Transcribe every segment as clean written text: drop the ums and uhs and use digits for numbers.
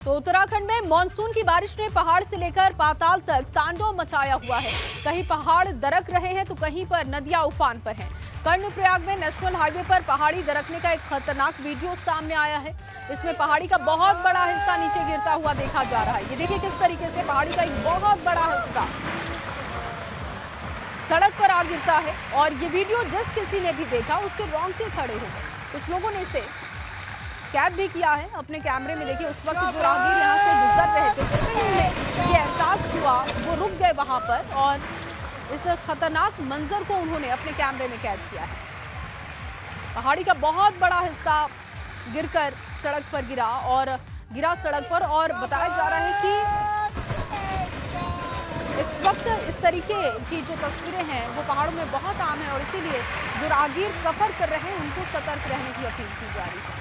तो उत्तराखंड में मानसून की बारिश ने पहाड़ से लेकर पाताल तक तांडव मचाया हुआ है। कहीं पहाड़ दरक रहे हैं तो कहीं पर नदियां उफान पर हैं। कर्णप्रयाग में नेशनल हाईवे पर पहाड़ी दरकने का एक खतरनाक वीडियो सामने आया है। इसमें पहाड़ी का बहुत बड़ा हिस्सा नीचे गिरता हुआ देखा जा रहा है। ये देखिए किस तरीके से पहाड़ी का एक बहुत बड़ा हिस्सा सड़क पर आ गिरता है और ये वीडियो जिस किसी ने भी देखा उसके रोंगटे खड़े हो गए। कुछ लोगों ने इसे कैद भी किया है अपने कैमरे में। देखिए उस वक्त जो राहगीर यहाँ से गुजर रहे थे, जैसे ही उन्हें ये एहसास हुआ वो रुक गए वहाँ पर और इस खतरनाक मंजर को उन्होंने अपने कैमरे में कैद किया है। पहाड़ी का बहुत बड़ा हिस्सा गिरकर सड़क पर गिरा सड़क पर और बताया जा रहा है कि इस वक्त इस तरीके की जो तस्वीरें हैं वो पहाड़ों में बहुत आम है और इसीलिए जो राहगीर सफर कर रहे हैं उनको सतर्क रहने की अपील की जा रही है।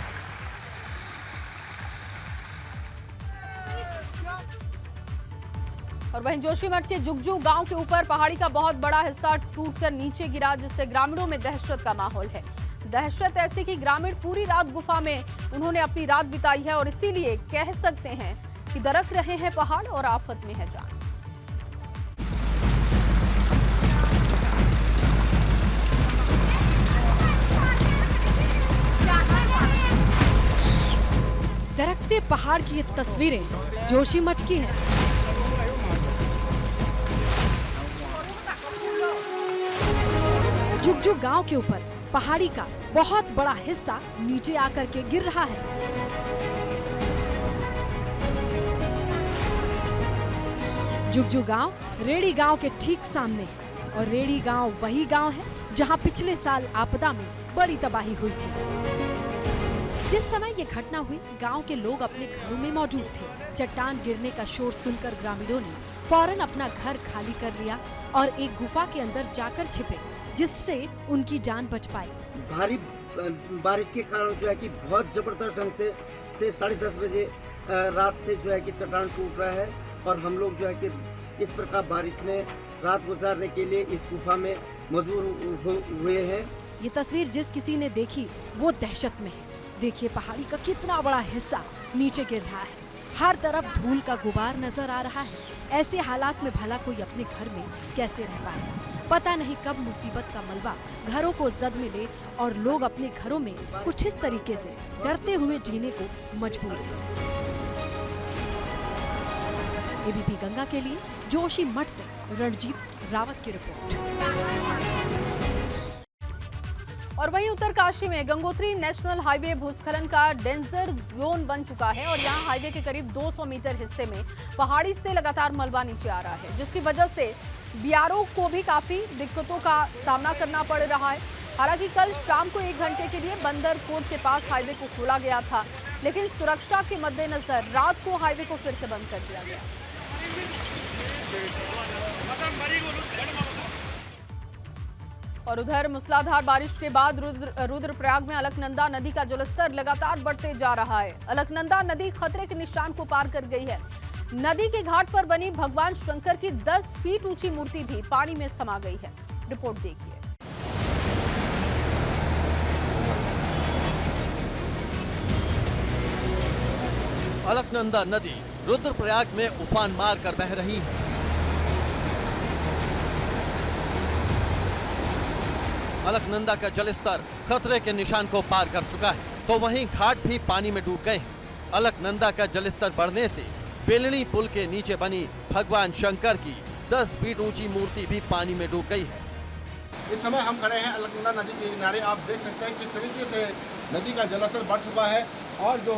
और वहीं जोशीमठ के जुगजू गांव के ऊपर पहाड़ी का बहुत बड़ा हिस्सा टूटकर नीचे गिरा, जिससे ग्रामीणों में दहशत का माहौल है। दहशत ऐसी कि ग्रामीण पूरी रात गुफा में उन्होंने अपनी रात बिताई है और इसीलिए कह सकते हैं कि दरक रहे हैं पहाड़ और आफत में है जान। दरकते पहाड़ की ये तस्वीरें जोशीमठ की हैं। जुगजू गांव के ऊपर पहाड़ी का बहुत बड़ा हिस्सा नीचे आकर के गिर रहा है। जुगजू गांव रेड़ी गांव के ठीक सामने है और रेड़ी गांव वही गांव है जहां पिछले साल आपदा में बड़ी तबाही हुई थी। जिस समय ये घटना हुई गांव के लोग अपने घरों में मौजूद थे। चट्टान गिरने का शोर सुनकर ग्रामीणों ने फौरन अपना घर खाली कर लिया और एक गुफा के अंदर जाकर छिपे, जिससे उनकी जान बच पाई। भारी बारिश के कारण जो है कि बहुत जबरदस्त ढंग से 10:30 बजे रात से जो है कि चट्टान टूट रहा है और हम लोग जो है कि इस प्रकार बारिश में रात गुजारने के लिए इस गुफा में मजबूर हुए हैं। ये तस्वीर जिस किसी ने देखी वो दहशत में है। देखिए पहाड़ी का कितना बड़ा हिस्सा नीचे गिर रहा है। हर तरफ धूल का गुबार नजर आ रहा है। ऐसे हालात में भला कोई अपने घर में कैसे रह पाए। पता नहीं कब मुसीबत का मलबा घरों को जद में ले और लोग अपने घरों में कुछ इस तरीके से डरते हुए जीने को मजबूर हैं। एबीपी गंगा के लिए जोशीमठ से रणजीत रावत की रिपोर्ट। और वहीं उत्तरकाशी में गंगोत्री नेशनल हाईवे भूस्खलन का डेंजर जोन बन चुका है और यहां हाईवे के करीब 200 मीटर हिस्से में पहाड़ी से लगातार मलबा नीचे आ रहा है, जिसकी वजह से बीआरओ को भी काफी दिक्कतों का सामना करना पड़ रहा है। हालांकि कल शाम को 1 घंटे के लिए बंदर कोट के पास हाईवे को खोला गया था, लेकिन सुरक्षा के मद्देनजर रात को हाईवे को फिर से बंद कर दिया गया। और उधर मूसलाधार बारिश के बाद रुद्रप्रयाग में अलकनंदा नदी का जलस्तर लगातार बढ़ते जा रहा है। अलकनंदा नदी खतरे के निशान को पार कर गई है। नदी के घाट पर बनी भगवान शंकर की 10 फीट ऊंची मूर्ति भी पानी में समा गई है। रिपोर्ट देखिए। अलकनंदा नदी रुद्रप्रयाग में उफान मार कर बह रही है। अलकनंदा का जलस्तर खतरे के निशान को पार कर चुका है, तो वहीं घाट भी पानी में डूब गए हैं। अलकनंदा का जलस्तर बढ़ने से बेलनी पुल के नीचे बनी भगवान शंकर की 10 फीट ऊंची मूर्ति भी पानी में डूब गई है। इस समय हम खड़े हैं अलकनंदा नदी के किनारे। आप देख सकते हैं किस तरीके से नदी का जलस्तर बढ़ चुका है और जो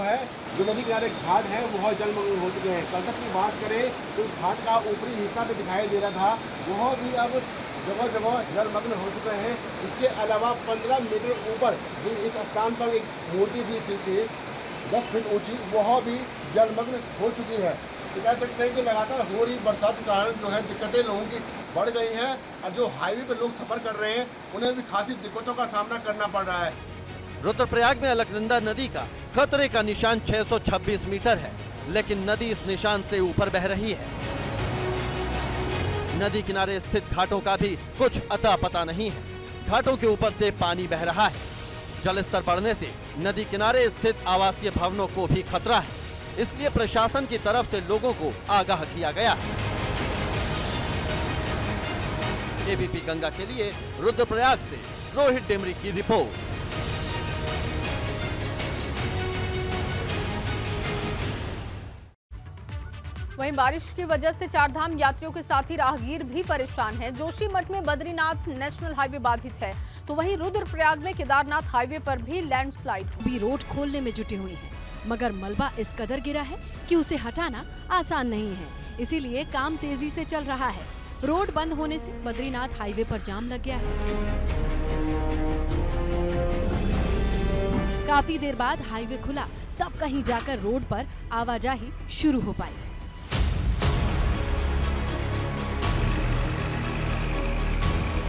नदी किनारे घाट है वो जलमग्न हो चुके हैं। कल की बात करें तो घाट का ऊपरी हिस्सा भी दिखाई दे रहा था, वह भी अब जगह जगह जलमग्न हो चुके हैं। इसके अलावा 15 मीटर ऊपर जो इस स्थान पर एक मूर्ति भी थी 10 फीट ऊंची, वह भी जलमग्न हो चुकी है। तो कह सकते हैं कि लगातार हो रही बरसात के कारण जो है दिक्कतें लोगों की बढ़ गई हैं और जो हाईवे पर लोग सफर कर रहे हैं उन्हें भी खासी दिक्कतों का सामना करना पड़ रहा है। रुद्रप्रयाग में अलकनंदा नदी का खतरे का निशान 626 मीटर है, लेकिन नदी इस निशान से ऊपर बह रही है। नदी किनारे स्थित घाटों का भी कुछ अता पता नहीं है। घाटों के ऊपर से पानी बह रहा है। जलस्तर बढ़ने से नदी किनारे स्थित आवासीय भवनों को भी खतरा है। इसलिए प्रशासन की तरफ से लोगों को आगाह किया गया है। एबीपी गंगा के लिए रुद्रप्रयाग से रोहित डिमरी की रिपोर्ट। वहीं बारिश की वजह से चारधाम यात्रियों के साथ ही राहगीर भी परेशान हैं। जोशीमठ में बद्रीनाथ नेशनल हाईवे बाधित है, तो वहीं रुद्रप्रयाग में केदारनाथ हाईवे पर भी लैंडस्लाइड भी रोड खोलने में जुटे हुए हैं, मगर मलबा इस कदर गिरा है कि उसे हटाना आसान नहीं है। इसीलिए काम तेजी से चल रहा है। रोड बंद होने से बद्रीनाथ हाईवे पर जाम लग गया है। काफी देर बाद हाईवे खुला, तब कहीं जाकर रोड पर आवाजाही शुरू हो पाई।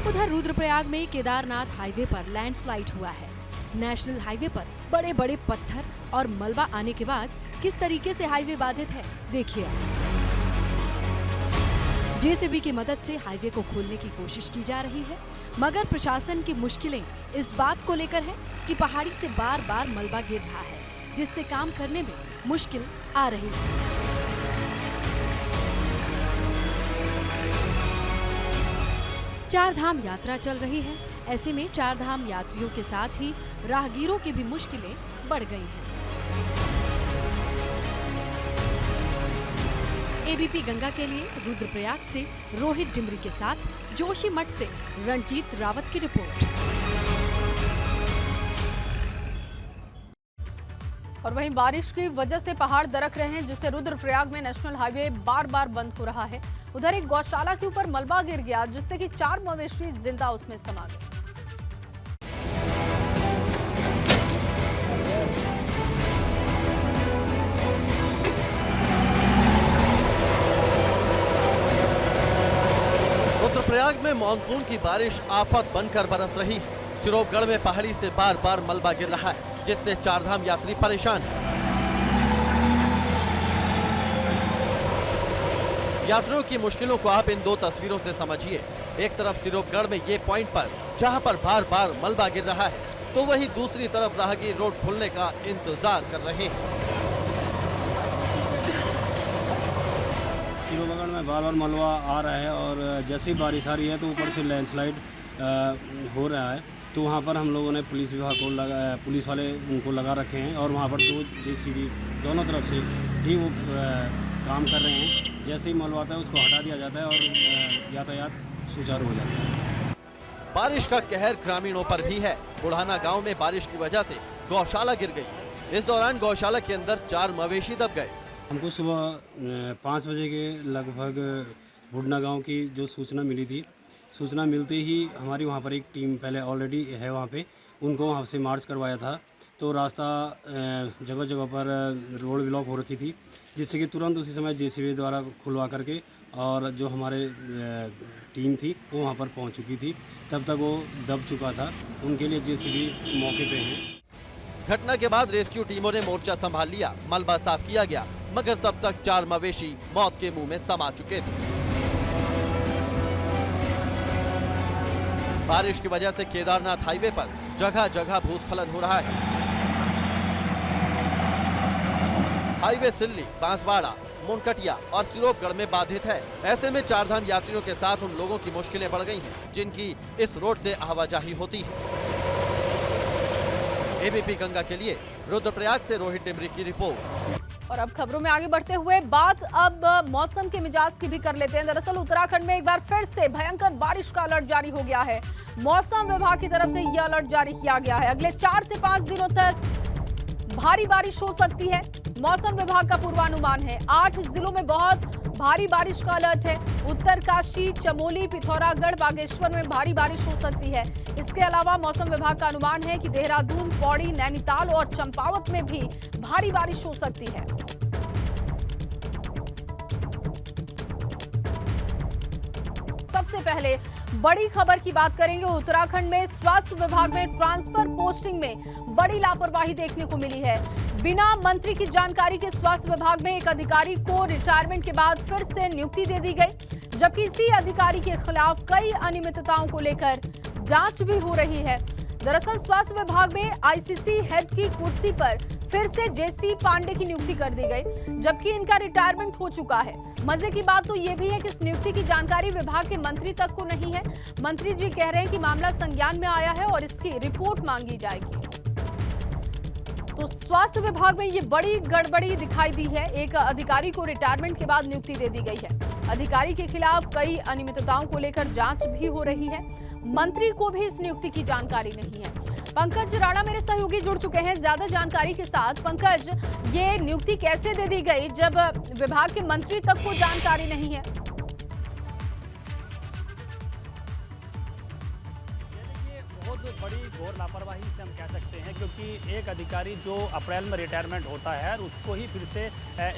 उधर रुद्रप्रयाग में केदारनाथ हाईवे पर लैंडस्लाइड हुआ है। नेशनल हाईवे पर बड़े बड़े पत्थर और मलबा आने के बाद किस तरीके से हाईवे बाधित है, देखिए। जेसीबी की मदद से हाईवे को खोलने की कोशिश की जा रही है, मगर प्रशासन की मुश्किलें इस बात को लेकर है कि पहाड़ी से बार बार मलबा गिर रहा है, जिससे काम करने में मुश्किल आ रही है। चारधाम यात्रा चल रही है, ऐसे में चारधाम यात्रियों के साथ ही राहगीरों की भी मुश्किलें बढ़ गई हैं। एबीपी गंगा के लिए रुद्रप्रयाग से रोहित डिमरी के साथ जोशीमठ से रणजीत रावत की रिपोर्ट। और वहीं बारिश की वजह से पहाड़ दरक रहे हैं, जिससे रुद्रप्रयाग में नेशनल हाईवे बार बार बंद हो रहा है। उधर एक गौशाला के ऊपर मलबा गिर गया, जिससे कि 4 मवेशी जिंदा उसमें समा गए। रुद्रप्रयाग में मानसून की बारिश आफत बनकर बरस रही है। सिरोपगढ़ में पहाड़ी से बार बार मलबा गिर रहा है, जिससे चारधाम यात्री परेशान हैं। यात्रियों की मुश्किलों को आप इन 2 तस्वीरों से समझिए। एक तरफ सिरोपगढ़ में ये पॉइंट पर जहां पर बार बार मलबा गिर रहा है, तो वहीं दूसरी तरफ राहगीर रोड खुलने का इंतजार कर रहे हैं। सिरोपगढ़ में बार बार मलबा आ रहा है और जैसे ही बारिश आ रही है तो ऊपर से लैंडस्लाइड हो रहा है। तो वहाँ पर हम लोगों ने पुलिस विभाग को पुलिस वाले उनको लगा रखे हैं और वहाँ पर 2 जेसीबी दोनों तरफ से ही वो काम कर रहे हैं। जैसे ही मलबा आता है उसको हटा दिया जाता है और यातायात सुचारू हो जाता है। बारिश का कहर ग्रामीणों पर भी है। बुढ़ाना गांव में बारिश की वजह से गौशाला गिर गई। इस दौरान गौशाला के अंदर 4 मवेशी दब गए। हमको सुबह 5 बजे के लगभग बुढ़ना गांव की जो सूचना मिली थी, सूचना मिलते ही हमारी वहां पर एक टीम पहले ऑलरेडी है वहां पे, उनको वहां से मार्च करवाया था। तो रास्ता जगह जगह पर रोड ब्लॉक हो रखी थी, जिससे कि तुरंत उसी समय जेसीबी द्वारा खुलवा करके और जो हमारे टीम थी वो वहाँ पर पहुँच चुकी थी। तब तक वो दब चुका था, उनके लिए जेसीबी मौके पे है। घटना के बाद रेस्क्यू टीमों ने मोर्चा संभाल लिया, मलबा साफ किया गया, मगर तब तक 4 मवेशी मौत के मुंह में समा चुके थे। बारिश की वजह से केदारनाथ हाईवे पर जगह जगह भूस्खलन हो रहा है। हाईवे सिल्ली, बांसवाड़ा, मुनकटिया और सिरोपगढ़ में बाधित है। ऐसे में चारधाम यात्रियों के साथ उन लोगों की मुश्किलें बढ़ गई हैं, जिनकी इस रोड से आवाजाही होती है। एबीपी गंगा के लिए रुद्रप्रयाग से रोहित डिमरी की रिपोर्ट। और अब खबरों में आगे बढ़ते हुए बात अब मौसम के मिजाज की भी कर लेते हैं। दरअसल उत्तराखंड में एक बार फिर से भयंकर बारिश का अलर्ट जारी हो गया है। मौसम विभाग की तरफ से यह अलर्ट जारी किया गया है। अगले 4 से 5 दिनों तक भारी बारिश हो सकती है। मौसम विभाग का पूर्वानुमान है 8 जिलों में बहुत भारी बारिश का अलर्ट है। उत्तरकाशी, चमोली, पिथौरागढ़, बागेश्वर में भारी बारिश हो सकती है। इसके अलावा मौसम विभाग का अनुमान है कि देहरादून, पौड़ी, नैनीताल और चंपावत में भी भारी बारिश हो सकती है। सबसे पहले बड़ी खबर की बात करेंगे। उत्तराखंड में स्वास्थ्य विभाग में ट्रांसफर पोस्टिंग में बड़ी लापरवाही देखने को मिली है। बिना मंत्री की जानकारी के स्वास्थ्य विभाग में एक अधिकारी को रिटायरमेंट के बाद फिर से नियुक्ति दे दी गई, जबकि इसी अधिकारी के खिलाफ कई अनियमितताओं को लेकर जांच भी हो रही है। दरअसल स्वास्थ्य विभाग में आईसीसी हेड की कुर्सी पर फिर से जेसी पांडे की नियुक्ति कर दी गई, जबकि इनका रिटायरमेंट हो चुका है। मजे की बात तो ये भी है कि इस नियुक्ति की जानकारी विभाग के मंत्री तक को नहीं है। मंत्री जी कह रहे हैं कि मामला संज्ञान में आया है और इसकी रिपोर्ट मांगी जाएगी। तो स्वास्थ्य विभाग में ये बड़ी गड़बड़ी दिखाई दी है। एक अधिकारी को रिटायरमेंट के बाद नियुक्ति दे दी गई है। अधिकारी के खिलाफ कई अनियमितताओं को लेकर जांच भी हो रही है। मंत्री को भी इस नियुक्ति की जानकारी नहीं है। पंकज राणा मेरे सहयोगी जुड़ चुके हैं ज्यादा जानकारी के साथ। पंकज, ये नियुक्ति कैसे दे दी गई जब विभाग के मंत्री तक को जानकारी नहीं है? बहुत बड़ी घोर लापरवाही से हम कह सकते हैं, क्योंकि एक अधिकारी जो अप्रैल में रिटायरमेंट होता है उसको ही फिर से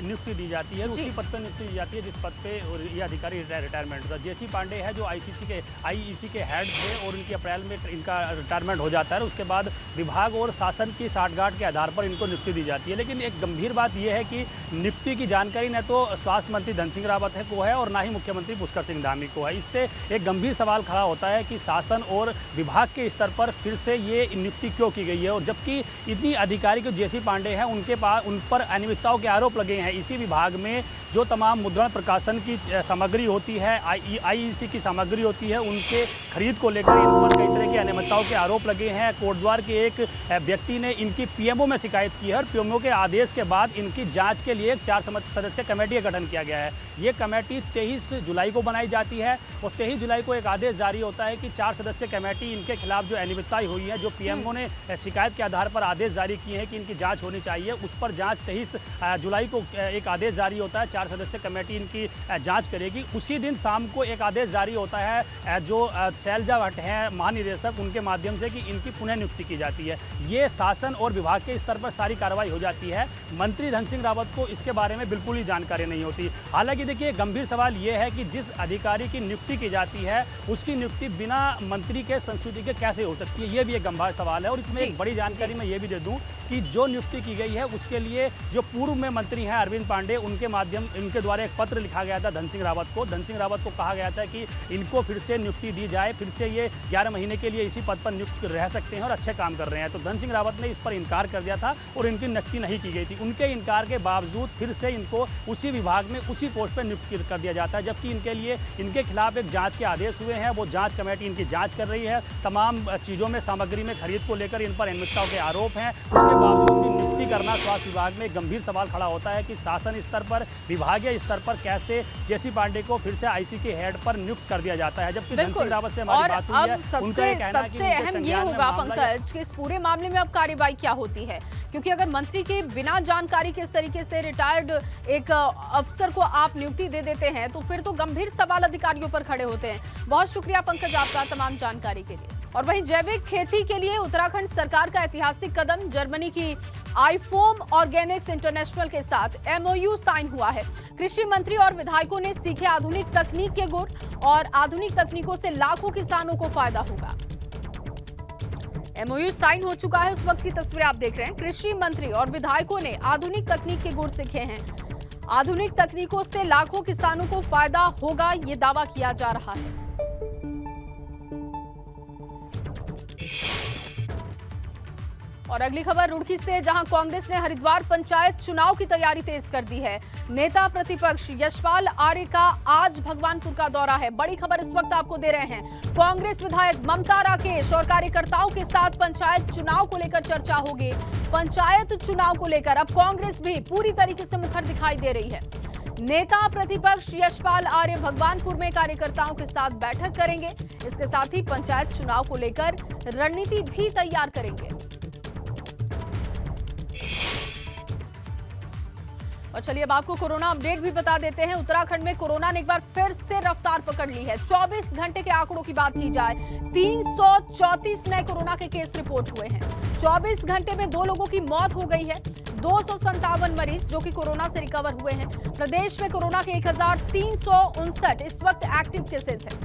नियुक्ति दी जाती है, उसी पद पर नियुक्ति दी जाती है जिस पद पे ये अधिकारी रिटायरमेंट होता है। जेसी पांडे है जो आईईसी के हेड थे और इनकी अप्रैल में इनका रिटायरमेंट हो जाता है। उसके बाद विभाग और शासन की साठगांठ के आधार पर इनको नियुक्ति दी जाती है। लेकिन एक गंभीर बात यह है कि नियुक्ति की जानकारी न तो स्वास्थ्य मंत्री धन सिंह रावत को है और ना ही मुख्यमंत्री पुष्कर सिंह धामी को है। इससे एक गंभीर सवाल खड़ा होता है कि शासन और विभाग के स्तर पर फिर से ये नियुक्ति क्यों की गई है, और जबकि इतनी अधिकारी जो जेसी पांडे हैं उनके पास उन पर अनियमितताओं के आरोप लगे हैं। इसी विभाग में जो तमाम मुद्रण प्रकाशन की सामग्री होती है, आईईसी की सामग्री होती है, उनके खरीद को लेकर इन पर कई तरह की अनियमितताओं के आरोप लगे हैं। कोटद्वार के एक व्यक्ति ने इनकी पीएमओ में शिकायत की है और पीएमओ के आदेश के बाद इनकी जाँच के लिए एक 4 सदस्यीय कमेटी का गठन किया गया है। ये कमेटी 23 जुलाई को बनाई जाती है और 23 जुलाई को एक आदेश जारी होता है कि 4 सदस्यीय कमेटी इनके खिलाफ जो अनियमितताएं हुई है, जो पीएमओ ने शिकायत के आधार पर आदेश जारी किए हैं कि इनकी जांच होनी चाहिए, उस पर जांच 23 जुलाई को एक आदेश जारी होता है। 4 सदस्यीय कमेटी इनकी जांच करेगी। उसी दिन शाम को एक आदेश जारी होता है जो शैलजा भट्ट हैं महानिदेशक, उनके माध्यम से कि इनकी पुनः नियुक्ति की जाती है। ये शासन और विभाग के स्तर पर सारी कार्रवाई हो जाती है। मंत्री धन सिंह रावत को इसके बारे में बिल्कुल ही जानकारी नहीं होती। हालांकि देखिए, गंभीर सवाल ये है कि जिस अधिकारी की नियुक्ति की जाती है उसकी नियुक्ति बिना मंत्री के संस्तुति के कैसे हो सकती है, ये भी एक गंभीर सवाल है। और इसमें एक बड़ी जानकारी मैं ये भी दे दूं कि जो नियुक्ति की गई है उसके लिए जो पूर्व में मंत्री हैं अरविंद पांडे, उनके द्वारा एक पत्र लिखा गया था धन सिंह रावत को। धन सिंह रावत को कहा गया था कि इनको फिर से नियुक्ति दी जाए, फिर से ये 11 महीने के लिए इसी पद पर नियुक्त रह सकते हैं और अच्छे काम कर रहे हैं। तो धन सिंह रावत ने इस पर इनकार कर दिया था और इनकी नियुक्ति नहीं की गई थी। उनके इनकार के बावजूद फिर से इनको उसी विभाग में उसी पोस्ट पर नियुक्त कर दिया जाता है, जबकि इनके खिलाफ एक जांच के आदेश हुए हैं। वो जांच कमेटी इनकी जांच कर रही है। तमाम चीज़ों में सामग्री में खरीद को लेकर इन पर अनियमितताओं के आरोप हैं। उसके बावजूद भी नियुक्ति करना स्वास्थ्य विभाग में गंभीर सवाल खड़ा होता है कि शासन स्तर पर, विभागीय स्तर पर कैसे जेसी पांडे को फिर से आईसी के हेड पर नियुक्त कर दिया जाता है, जबकि धन सिंह रावत से हमारी बात हुई है। उनका ये कहना है कि सबसे अहम ये होगा पंकज कि इस पूरे मामले में अब कार्रवाई क्या होती है, क्योंकि अगर मंत्री के बिना जानकारी के इस तरीके से रिटायर्ड एक अफसर को आप नियुक्ति दे देते हैं तो फिर तो गंभीर सवाल अधिकारियों पर खड़े होते हैं। बहुत शुक्रिया पंकज आपका तमाम जानकारी के लिए। और वहीं जैविक खेती के लिए उत्तराखंड सरकार का ऐतिहासिक कदम, जर्मनी की आईफोम ऑर्गेनिक्स इंटरनेशनल के साथ एमओयू साइन हुआ है। कृषि मंत्री और विधायकों ने सीखे आधुनिक तकनीक के गुर और आधुनिक तकनीकों से लाखों किसानों को फायदा होगा। एमओयू साइन हो चुका है, उस वक्त की तस्वीरें आप देख रहे हैं। कृषि मंत्री और विधायकों ने आधुनिक तकनीक के गुर सीखे हैं। आधुनिक तकनीकों से लाखों किसानों को फायदा होगा, ये दावा किया जा रहा है। और अगली खबर रुड़की से, जहां कांग्रेस ने हरिद्वार पंचायत चुनाव की तैयारी तेज कर दी है। नेता प्रतिपक्ष यशपाल आर्य का आज भगवानपुर का दौरा है। बड़ी खबर इस वक्त आपको दे रहे हैं। कांग्रेस विधायक ममता राकेश और कार्यकर्ताओं के साथ पंचायत चुनाव को लेकर चर्चा होगी। पंचायत चुनाव को लेकर अब कांग्रेस भी पूरी तरीके से मुखर दिखाई दे रही है। नेता प्रतिपक्ष यशपाल आर्य भगवानपुर में कार्यकर्ताओं के साथ बैठक करेंगे। इसके साथ ही पंचायत चुनाव को लेकर रणनीति भी तैयार करेंगे। और चलिए अब आपको कोरोना अपडेट भी बता देते हैं। उत्तराखंड में कोरोना ने एक बार फिर से रफ्तार पकड़ ली है। 24 घंटे के आंकड़ों की बात की जाए, 334 नए कोरोना के केस रिपोर्ट हुए हैं। 24 घंटे में 2 लोगों की मौत हो गई है। 257 मरीज जो कि कोरोना से रिकवर हुए हैं। प्रदेश में कोरोना के 1359 इस वक्त एक्टिव केसेस हैं।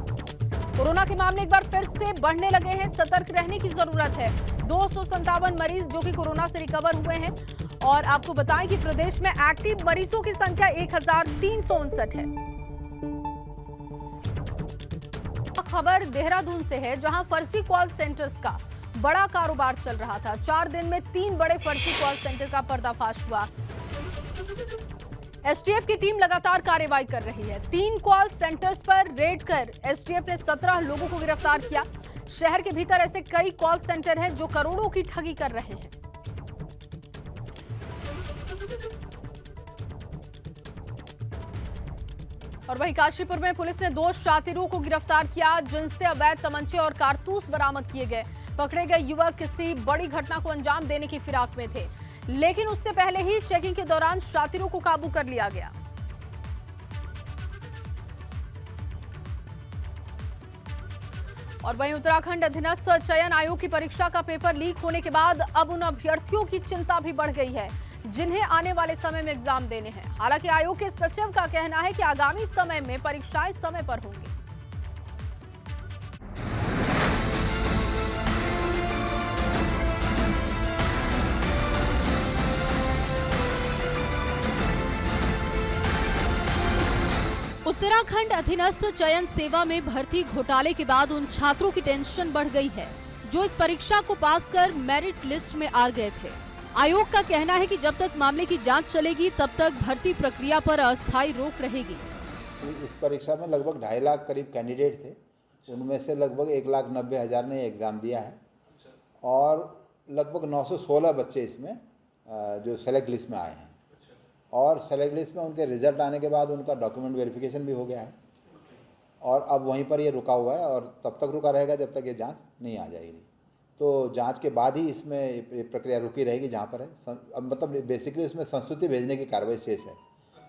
कोरोना के मामले एक बार फिर से बढ़ने लगे हैं, सतर्क रहने की जरूरत है। 257 मरीज जो कि कोरोना से रिकवर हुए हैं। और आपको बताएं कि प्रदेश में एक्टिव मरीजों की संख्या 1359 है। खबर देहरादून से है, जहां फर्जी कॉल सेंटर्स का बड़ा कारोबार चल रहा था। 4 दिन में 3 बड़े फर्जी कॉल सेंटर का पर्दाफाश हुआ। एसटीएफ की टीम लगातार कार्रवाई कर रही है। 3 कॉल सेंटर्स पर रेड कर एसटीएफ ने 17 लोगों को गिरफ्तार किया। शहर के भीतर ऐसे कई कॉल सेंटर हैं जो करोड़ों की ठगी कर रहे हैं। और वहीं काशीपुर में पुलिस ने 2 शातिरों को गिरफ्तार किया, जिनसे अवैध तमंचे और कारतूस बरामद किए गए। पकड़े गए युवक किसी बड़ी घटना को अंजाम देने की फिराक में थे, लेकिन उससे पहले ही चेकिंग के दौरान शातिरों को काबू कर लिया गया। और वहीं उत्तराखंड अधीनस्थ चयन आयोग की परीक्षा का पेपर लीक होने के बाद अब उन अभ्यर्थियों की चिंता भी बढ़ गई है जिन्हें आने वाले समय में एग्जाम देने हैं। हालांकि आयोग के सचिव का कहना है कि आगामी समय में परीक्षाएं समय पर होंगी। उत्तराखंड अधीनस्थ चयन सेवा में भर्ती घोटाले के बाद उन छात्रों की टेंशन बढ़ गई है जो इस परीक्षा को पास कर मेरिट लिस्ट में आ गए थे। आयोग का कहना है कि जब तक मामले की जांच चलेगी तब तक भर्ती प्रक्रिया पर अस्थायी रोक रहेगी। इस परीक्षा में लगभग 2.5 लाख करीब कैंडिडेट थे, उनमें से लगभग 1,90,000 ने एग्ज़ाम दिया है और लगभग 916 बच्चे इसमें जो सेलेक्ट लिस्ट में आए हैं और सेलेक्ट लिस्ट में उनके रिजल्ट आने के बाद उनका डॉक्यूमेंट वेरिफिकेशन भी हो गया है और अब वहीं पर ये रुका हुआ है और तब तक रुका रहेगा जब तक ये जांच नहीं आ जाएगी। तो जांच के बाद ही इसमें ये प्रक्रिया रुकी रहेगी जहाँ पर है। अब मतलब बेसिकली उसमें संस्तुति भेजने की कार्रवाई शेष है,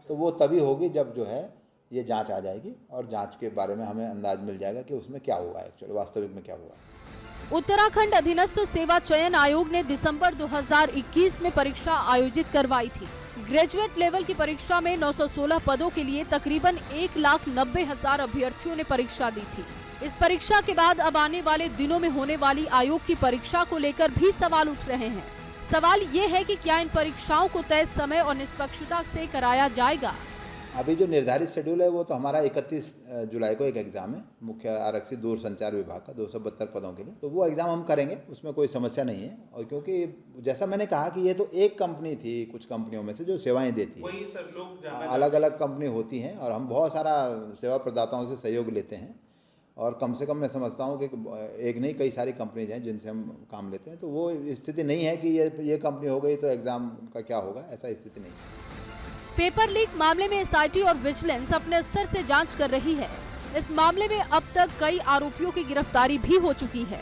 तो वो तभी होगी जब जो है ये जांच आ जाएगी और जांच के बारे में हमें अंदाज मिल जाएगा कि उसमें क्या हुआ एक्चुअली वास्तविक में क्या हुआ। उत्तराखंड अधीनस्थ सेवा चयन आयोग ने दिसंबर 2021 में परीक्षा आयोजित करवाई थी। ग्रेजुएट लेवल की परीक्षा में 916 पदों के लिए तकरीबन 1,90,000 अभ्यर्थियों ने परीक्षा दी थी। इस परीक्षा के बाद अब आने वाले दिनों में होने वाली आयोग की परीक्षा को लेकर भी सवाल उठ रहे हैं। सवाल ये है कि क्या इन परीक्षाओं को तय समय और निष्पक्षता से कराया जाएगा। अभी जो निर्धारित शेड्यूल है वो तो हमारा 31 जुलाई को एक एग्ज़ाम है मुख्य आरक्षित दूरसंचार विभाग का 272 पदों के लिए, तो वो एग्ज़ाम हम करेंगे, उसमें कोई समस्या नहीं है। और क्योंकि जैसा मैंने कहा कि ये तो एक कंपनी थी कुछ कंपनियों में से जो सेवाएं देती है, अलग अलग कंपनी होती हैं और हम बहुत सारा सेवा प्रदाताओं से सहयोग लेते हैं और कम से कम मैं समझता हूँ कि एक नहीं कई सारी कंपनीज हैं जिनसे हम काम लेते हैं। तो वो स्थिति नहीं है कि ये कंपनी हो गई तो एग्ज़ाम का क्या होगा, ऐसा स्थिति नहीं है। पेपर लीक मामले में एसआईटी और विजिलेंस अपने स्तर से जांच कर रही है। इस मामले में अब तक कई आरोपियों की गिरफ्तारी भी हो चुकी है।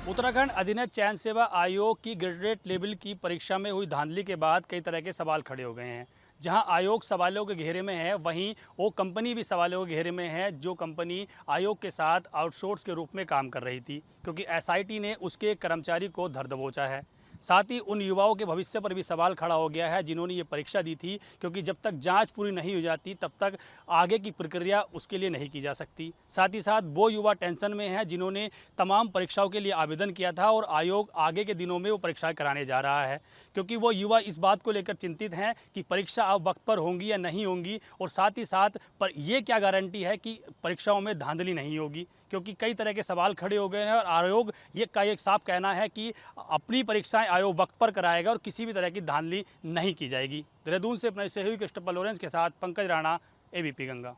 उत्तराखंड अधीनस्थ चयन सेवा आयोग की ग्रेजुएट लेवल की परीक्षा में हुई धांधली के बाद कई तरह के सवाल खड़े हो गए हैं। जहां आयोग सवालों के घेरे में है, वहीं वो कंपनी भी सवालों के घेरे में है जो कंपनी आयोग के साथ आउटसोर्स के रूप में काम कर रही थी, क्योंकि एसआईटी ने उसके कर्मचारी को धर दबोचा है। साथ ही उन युवाओं के भविष्य पर भी सवाल खड़ा हो गया है जिन्होंने ये परीक्षा दी थी, क्योंकि जब तक जांच पूरी नहीं हो जाती तब तक आगे की प्रक्रिया उसके लिए नहीं की जा सकती। साथ ही साथ वो युवा टेंशन में है जिन्होंने तमाम परीक्षाओं के लिए आवेदन किया था और आयोग आगे के दिनों में वो परीक्षाएं कराने जा रहा है, क्योंकि वो युवा इस बात को लेकर चिंतित हैं कि परीक्षा अब वक्त पर होंगी या नहीं होंगी, और साथ ही साथ पर ये क्या गारंटी है कि परीक्षाओं में धांधली नहीं होगी, क्योंकि कई तरह के सवाल खड़े हो गए हैं। और आयोग ये का एक साफ कहना है कि अपनी परीक्षाएं आयोग वक्त पर कराएगा और किसी भी तरह की धांधली नहीं की जाएगी। देहरादून से अपने सहयोगी क्रिस्टोफर लॉरेंस के साथ पंकज राणा, एबीपी गंगा।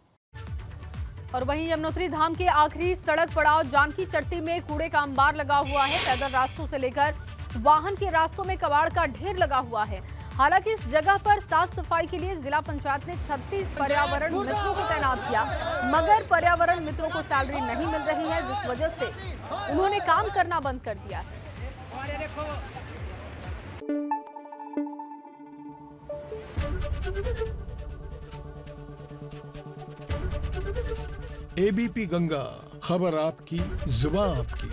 और वहीं यमुनोत्री धाम के आखिरी सड़क पड़ाव जानकी चट्टी में कूड़े का अंबार लगा हुआ है। पैदल रास्तों से लेकर वाहन के रास्तों में कबाड़ का ढेर लगा हुआ है। हालांकि इस जगह पर साफ सफाई के लिए जिला पंचायत ने 36 पर्यावरण मित्रों को तैनात किया, मगर पर्यावरण मित्रों को सैलरी नहीं मिल रही है, जिस वजह से उन्होंने काम करना बंद कर दिया है। एबीपी गंगा, खबर आपकी, जुबान आपकी।